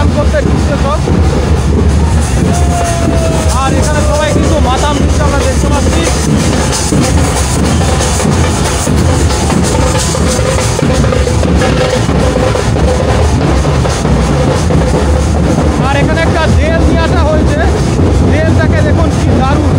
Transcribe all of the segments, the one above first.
স্নান করতে ঢুকছে সব। আর এখানে সবাই কিন্তু মাতাম দিচ্ছে, আমরা দেখতে পাচ্ছি। আর এখানে একটা রেল নিয়ে আসা হয়েছে, রেলটাকে দেখুন কি দারুণ।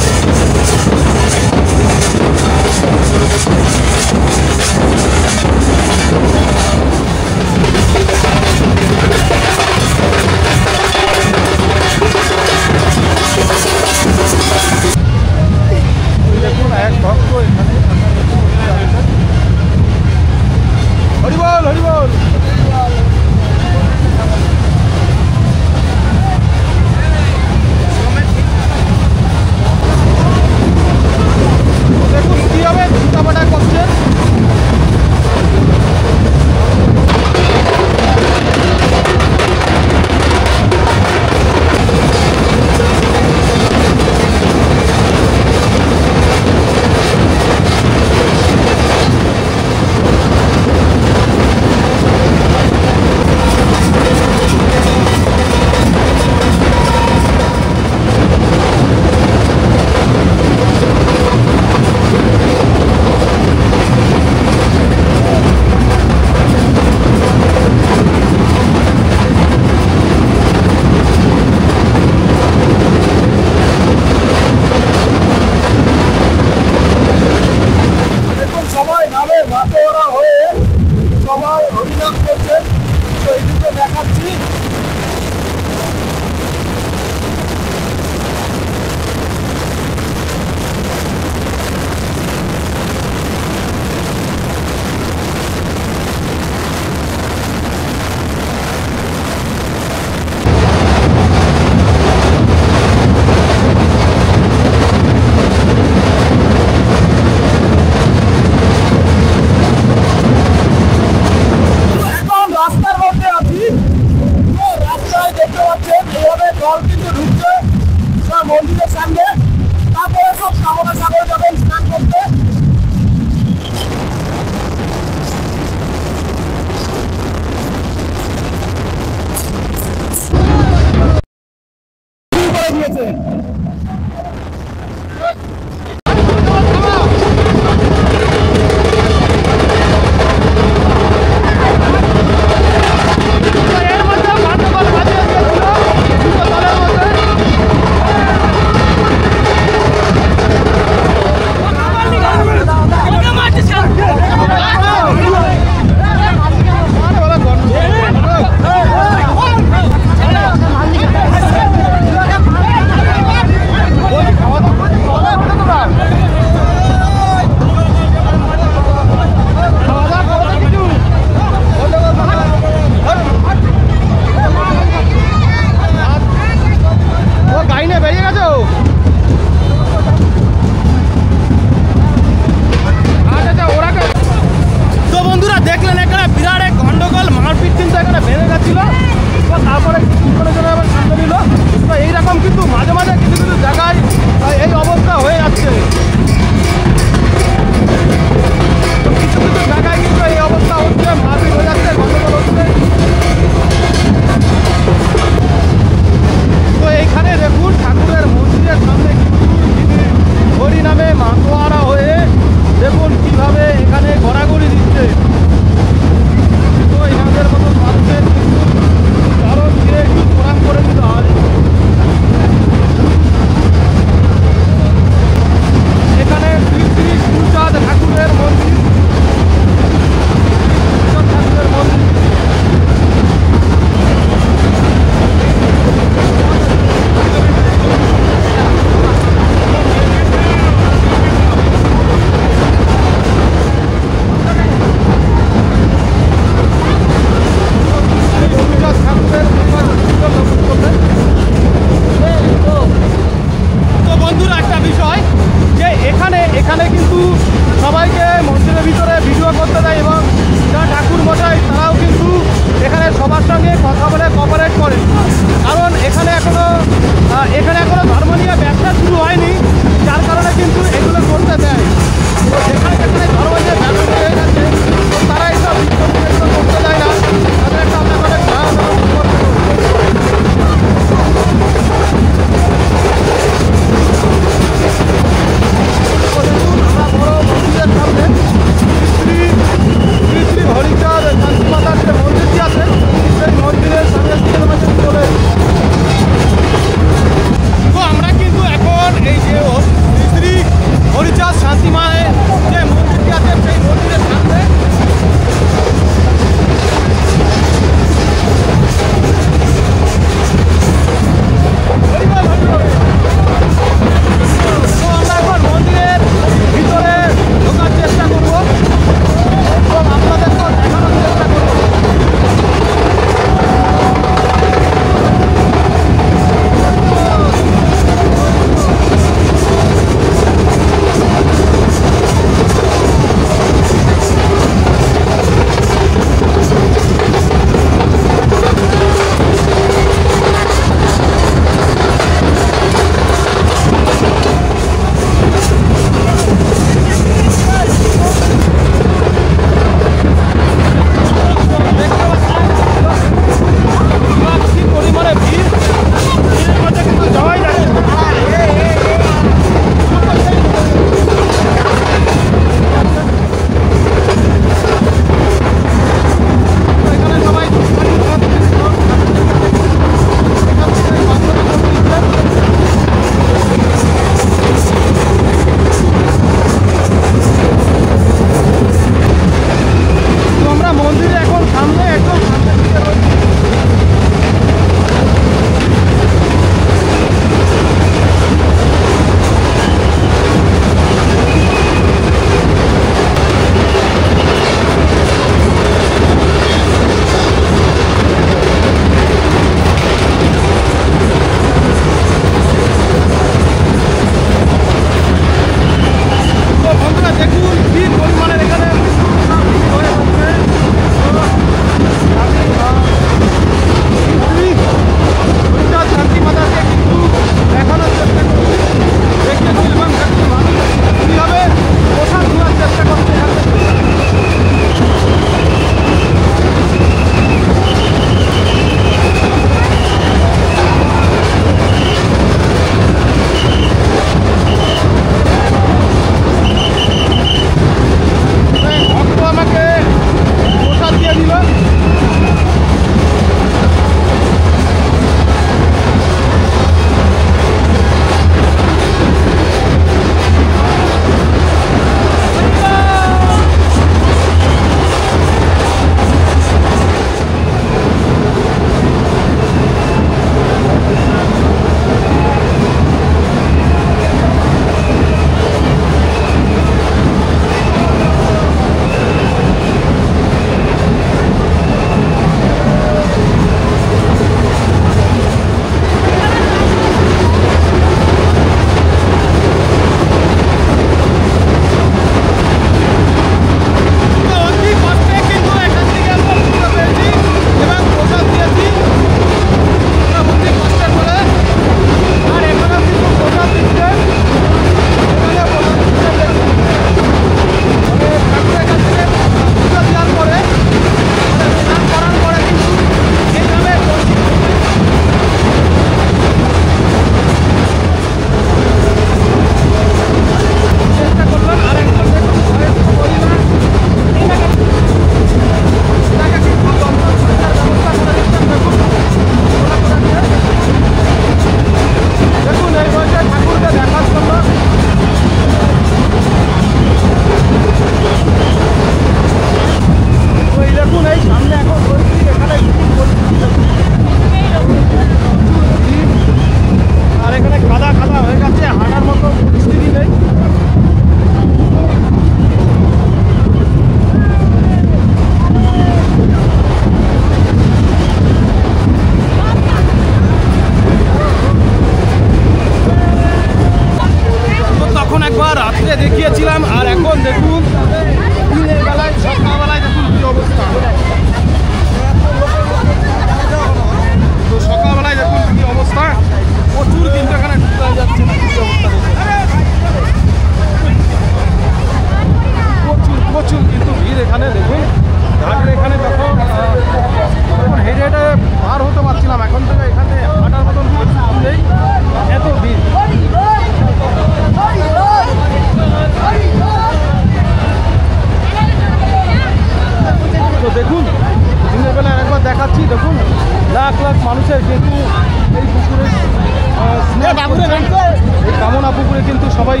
সবাই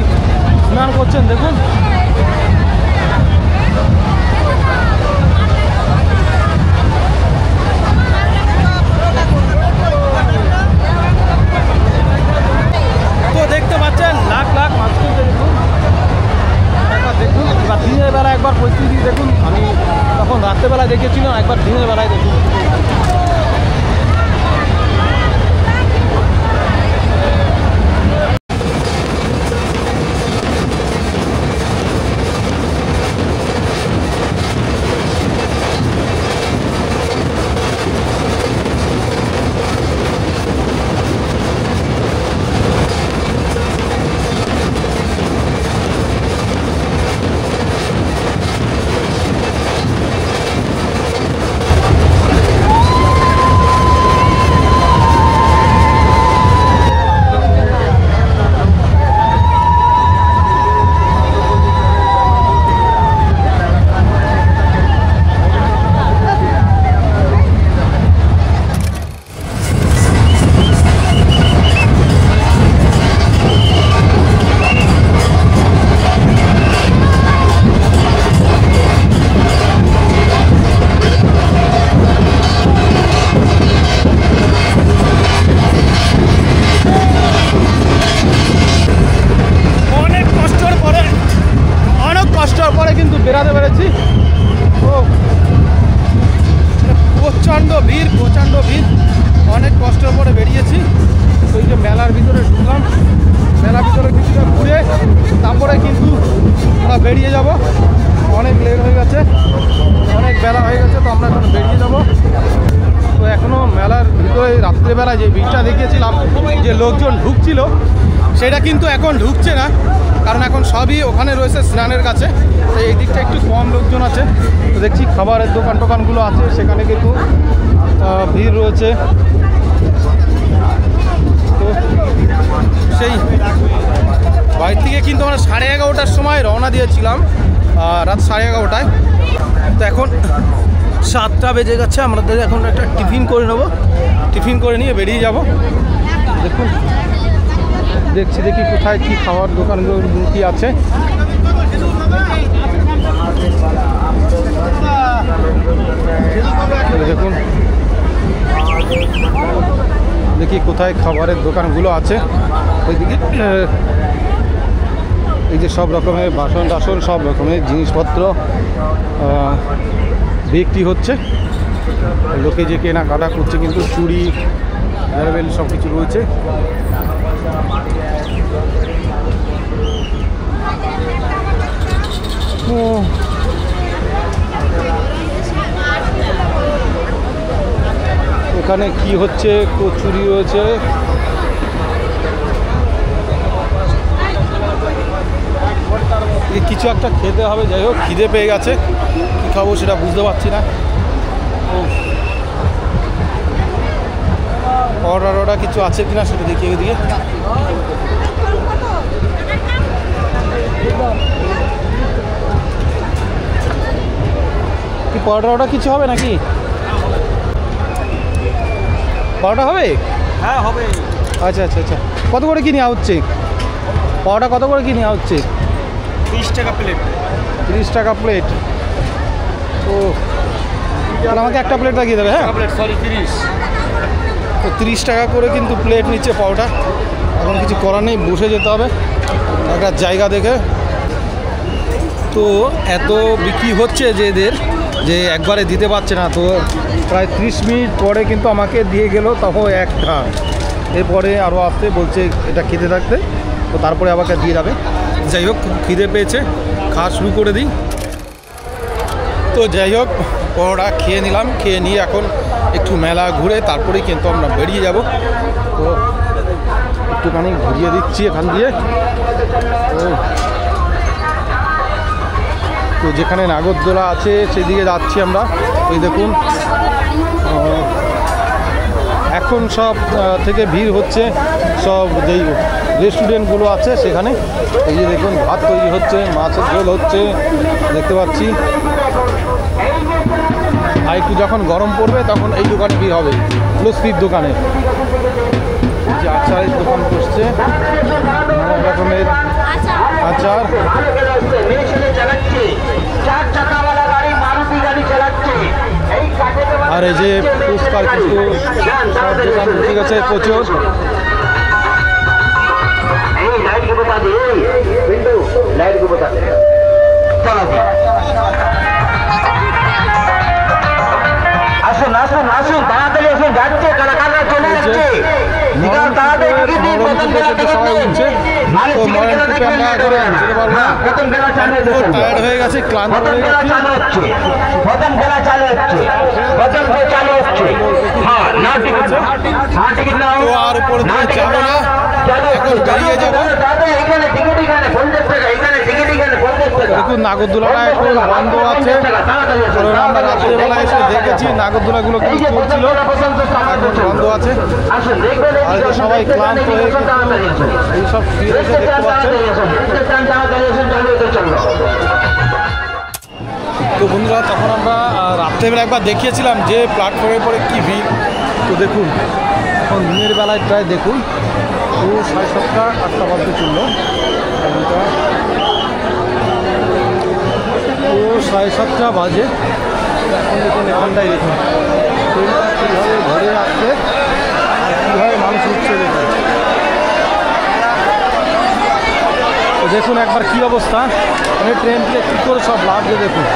স্নান করছেন দেখুন। তো দেখতে পাচ্ছেন লাখ লাখ মানুষকে দেখুন, একবার দেখুন। এবার দিনের বেলা একবার পরিস্থিতি দেখুন, আমি তখন রাত্রেবেলায় দেখেছিলাম, একবার দিনের বেলায় দেখুন। বেড়াতে পেরেছি। ও প্রচণ্ড ভিড়, অনেক কষ্টের পরে বেরিয়েছি। ওই যে মেলার ভিতরে ঢুকলাম, মেলার ভিতরে কিছুটা ঘুরে তারপরে কিন্তু আমরা বেরিয়ে যাব। অনেক লেট হয়ে গেছে, অনেক বেলা হয়ে গেছে, তো আমরা এখন বেরিয়ে যাব। তো এখনও মেলার ভিতরে রাত্রেবেলা যে ভিড়টা দেখিয়েছিলাম, যে লোকজন ঢুকছিল, সেটা কিন্তু এখন ঢুকছে না, কারণ এখন সবই ওখানে রয়েছে স্নানের কাছে। তো এই দিকটা একটু কম লোকজন আছে। তো দেখছি খাবারের দোকানগুলো আছে, সেখানে কিন্তু ভিড় রয়েছে। তো সেই বাড়ি থেকে কিন্তু আমরা 11:30টার সময় রওনা দিয়েছিলাম, রাত 11:30টায়। তো এখন 7টা বেজে গেছে। আমাদের এখন একটা টিফিন করে নেবো, টিফিন করে নিয়ে বেরিয়ে যাব। দেখুন দেখি কোথায় কি খাওয়ার দোকানগুলো কি আছে। দেখুন দেখি কোথায় খাবারের দোকানগুলো আছে। ওইদিকে এই যে সব রকমের বাসন টাসন, সব রকমের জিনিসপত্র বিক্রি হচ্ছে। লোকে যে কেনাকাটা করছে, কিন্তু চুড়ি অ্যাভেলেবেল সব কিছু রয়েছে। ওখানে কি হচ্ছে, কচুরি রয়েছে। কিছু একটা খেতে হবে, যাই হোক খিদে পেয়ে গেছে, কী খাবো সেটা বুঝতে পারছি না। অর্ডার কিছু আছে কিনা সেটা দেখি। এদিকে কি পরোটা কিছু হবে নাকি? পরোটা হবে? হ্যাঁ হবে। আচ্ছা, কত করে কি নেওয়া হচ্ছে পরোটা? কত করে কি নেওয়া হচ্ছে? 30 টাকা প্লেট। 30 টাকা প্লেট। ও আমাকে একটা প্লেট লাগিয়ে দেবে। হ্যাঁ, 30। তো 30 টাকা করে কিন্তু প্লেট নিচ্ছে পরোটা। এখন কিছু করার নেই, বসে যেতে হবে একটা জায়গা দেখে। তো এত বিক্রি হচ্ছে যে এদের, যে একবারে দিতে পারছে না। তো প্রায় 30 মিনিট পরে কিন্তু আমাকে দিয়ে গেল, তখন একটা। এরপরে আরও আসতে বলছে এটা খেতে থাকতে, তো তারপরে আমাকে দিয়ে যাবে। যাই হোক খিদে পেয়েছে, খাওয়া শুরু করে দিই। তো যাই হোক পরোটা খেয়ে নিলাম, খেয়ে নিয়ে এখন একটু মেলা ঘুরে তারপরেই কিন্তু আমরা বেরিয়ে যাব। তো একটুখানি ঘুরিয়ে দিচ্ছি এখান দিয়ে। তো যেখানে নাগরদোলা আছে সেদিকে যাচ্ছি আমরা। এই দেখুন এখন সব থেকে ভিড় হচ্ছে সব যেই রেস্টুরেন্টগুলো আছে সেখানে। এই যে দেখুন ভাত তৈরি হচ্ছে, মাছের ঝোল হচ্ছে দেখতে পাচ্ছি। আর একটু যখন গরম পড়বে তখন এই দোকানে ভিড় হবে, লস্যির দোকানে। যে আচারের দোকান বসছে, নানা রকমের 4। আর এই যে পুষ্কার কিন্তু সব দোকান ঠিক আছে প্রচুর। আসুন আসুন আসুন তাড়াতাড়ি আসুন, যাচ্ছে কারাকাররা চলে যাচ্ছে। সবাই উঠছে তো ময়নকূপে আমরা এখন যেতে পারবো না, টায়ার্ড হয়ে গেছে, ক্লান্ত হয়ে গেছে। প্রথম খেলা চালু হচ্ছে, প্রথম খেলা চালু হচ্ছে। হ্যাঁ না টিকিট নাও, তো আর উপরে দিকে যাবো না, এখন বেরিয়ে যাবো। এখানে টিকিট এখানে 50 টাকা, এখানে টিকিট এখানে 50 টাকা। দেখুন নাগরদোলাটা এখন বন্ধ আছে, কারণ আমরা রাত্রিবেলা এসে দেখেছি নাগরদোলাগুলো কিন্তু চলছিল, এখন বন্ধ আছে। আর যে সবাই ক্লান্ত হয়ে এইসব ফিরে এসে দেখতে পাচ্ছেন। তো বন্ধুরা তখন আমরা রাত্রেবেলা একবার দেখিয়েছিলাম যে প্ল্যাটফর্মের পরে কী ভিড়। তো দেখুন এখন দিনের বেলায় প্রায় দেখুন ও 7:30 8টা বাজতে চলল, ও 7:30 বাজে। এখন দেখুন এখানটাই দেখুন ট্রেনটা কীভাবে ঘরে আসছে আর কীভাবে মানুষ উঠছে দেখুন। তো দেখুন একবার কী অবস্থা, মানে ট্রেন থেকে কী করে সব লাগছে দেখুন।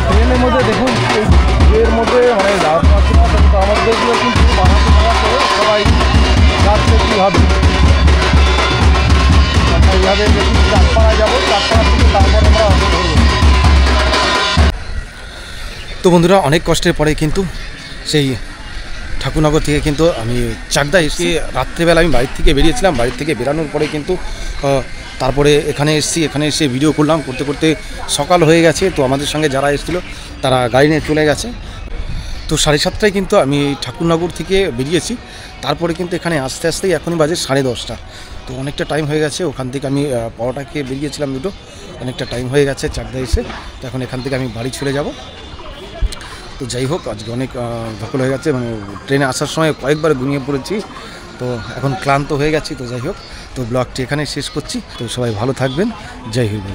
ট্রেনের মধ্যে দেখুন এর মধ্যে মানে যাওয়ার পারছি না, কিন্তু আমাদেরগুলো কিন্তু বানাতে করে সবাই যাচ্ছে কীভাবে। আমরা এইভাবে দেখুন চাঁদপাড়ায় যাবো, চাঁদপাড়া থেকে তারপর আমরা অটো ধরবো। তো বন্ধুরা অনেক কষ্টের পরে কিন্তু সেই ঠাকুরনগর থেকে কিন্তু আমি চাকদা এসে রাত্রেবেলা আমি বাড়ির থেকে বেরিয়েছিলাম, বাড়ির থেকে বেরানোর পরে কিন্তু তারপরে এখানে এসেছি, এখানে এসে ভিডিও করলাম, করতে করতে সকাল হয়ে গেছে। তো আমাদের সঙ্গে যারা এসেছিলো তারা গাড়ি নিয়ে চলে গেছে। তো 7:30টায় কিন্তু আমি ঠাকুরনগর থেকে বেরিয়েছি, তারপরে কিন্তু এখানে আস্তে আস্তেই এখনই বাজে 10:30। তো অনেকটা টাইম হয়ে গেছে, ওখান থেকে আমি পরোটা খেয়ে বেরিয়েছিলাম দুটো, অনেকটা টাইম হয়ে গেছে চাকদা এসে। তো এখন এখান থেকে আমি বাড়ি চলে যাব। তো যাই হোক আজকে অনেক ধকল হয়ে গেছে, মানে ট্রেনে আসার সময় কয়েকবার ঘুমিয়ে পড়েছি, তো এখন ক্লান্ত হয়ে গেছি। তো যাই হোক, তো ব্লগটি এখানে শেষ করছি। তো সবাই ভালো থাকবেন, জয় হিন্দ।